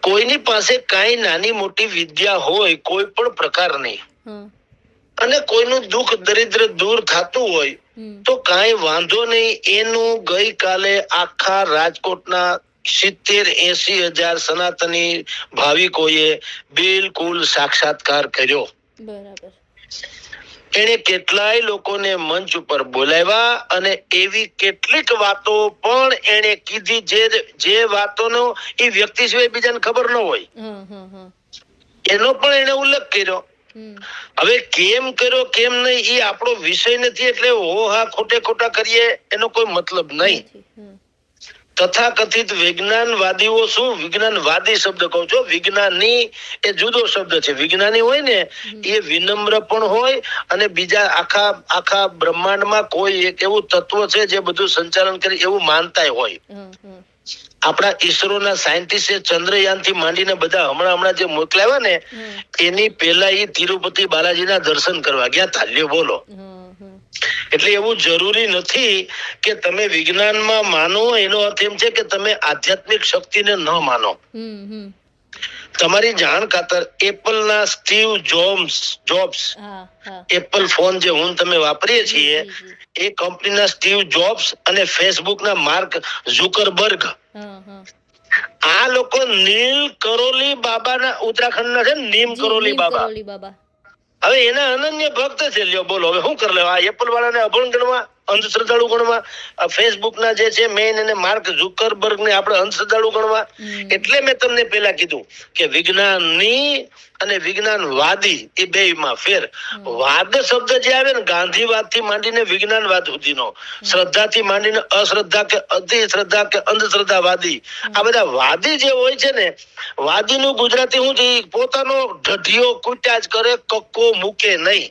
કોઈની પાસે કઈ નાની મોટી વિદ્યા હોય કોઈ પણ પ્રકારની, અને કોઈનું દુઃખ દરિદ્ર દૂર થતું હોય તો કઈ વાંધો નહીં. એનું ગઈકાલે આખા રાજકોટના 70-80 હજાર સનાતની ભાવિકોએ બિલકુલ સાક્ષાત્કાર કર્યો. બરાબર. એને કેટલાય લોકોને મંચ ઉપર બોલાવ્યા અને એવી કેટલીક વાતો પણ એને કીધી જે વાતોનો એ વ્યક્તિ સિવાય બીજાને ખબર ન હોય, એનો પણ એને ઉલ્લેખ કર્યો. હવે કેમ કર્યો કેમ નહીં એ આપણો વિષય નથી, એટલે હો હા ખોટે ખોટા કરીએ એનો કોઈ મતલબ નહીં. તથાકથિત વિજ્ઞાનવાદીઓ, શું વિજ્ઞાનવાદી શબ્દ કહું છું, વિજ્ઞાની એ જુદો શબ્દ છે. વિજ્ઞાની હોય ને એ વિનમ્ર પણ હોય અને બીજા આખા બ્રહ્માંડમાં કોઈ એક એવું તત્વ છે જે બધું સંચાલન કરે એવું માનતા હોય. આપણા ઈસરોના સાયન્ટિસ્ટ ચંદ્રયાન થી માંડીને બધા હમણાં જે મોકલાવ્યા ને એની પહેલા એ તિરુપતિ બાલાજીના દર્શન કરવા ગયા હતા. લ્યો બોલો. એટલે એવું જરૂરી નથી કે તમે વિજ્ઞાનમાં માનો, એનો અર્થ એમ છે કે તમે આધ્યાત્મિક શક્તિને ન માનો. તમારી જાણ ખાતર એપલના સ્ટીવ જોબ્સ એપલ ફોન જે હું તમે વાપરીએ છીએ એ કંપનીના સ્ટીવ જોબ્સ અને ફેસબુકના માર્ક ઝુકરબર્ગ, આ લોકો નીલ કરોલી બાબાના ઉત્તરાખંડના છે, નીમ કરોલી બાબા. હવે એના અનન્ય ભક્ત છે. લ્યો બોલો, હવે શું કરી લેવા? એપલ વાળાને અભણ ગણવા, અંધશ્રદ્ધાળુ ગણવા, ફેસબુક ના જે છે મેઇન અને માર્ક ઝુકરબર્ગ ને આપણે અંધશ્રદ્ધાળુ ગણવા. એટલે મેં તમને પેલા કીધું કે વિજ્ઞાની અને વિજ્ઞાનવાદી એ બે માં ફેર. વાદ શબ્દ જે આવે ને, ગાંધીવાદ થી માંડીને વિજ્ઞાનવાદ સુધીનો, શ્રદ્ધા થી માંડીને અશ્રદ્ધા કે અતિ શ્રદ્ધા કે અંધશ્રદ્ધાવાદી, આ બધા વાદી જે હોય છે ને, વાદી નું ગુજરાતી શું છે? પોતાનો ઢઢિયો કુટ્યા જ કરે, કક્કો મૂકે નહીં.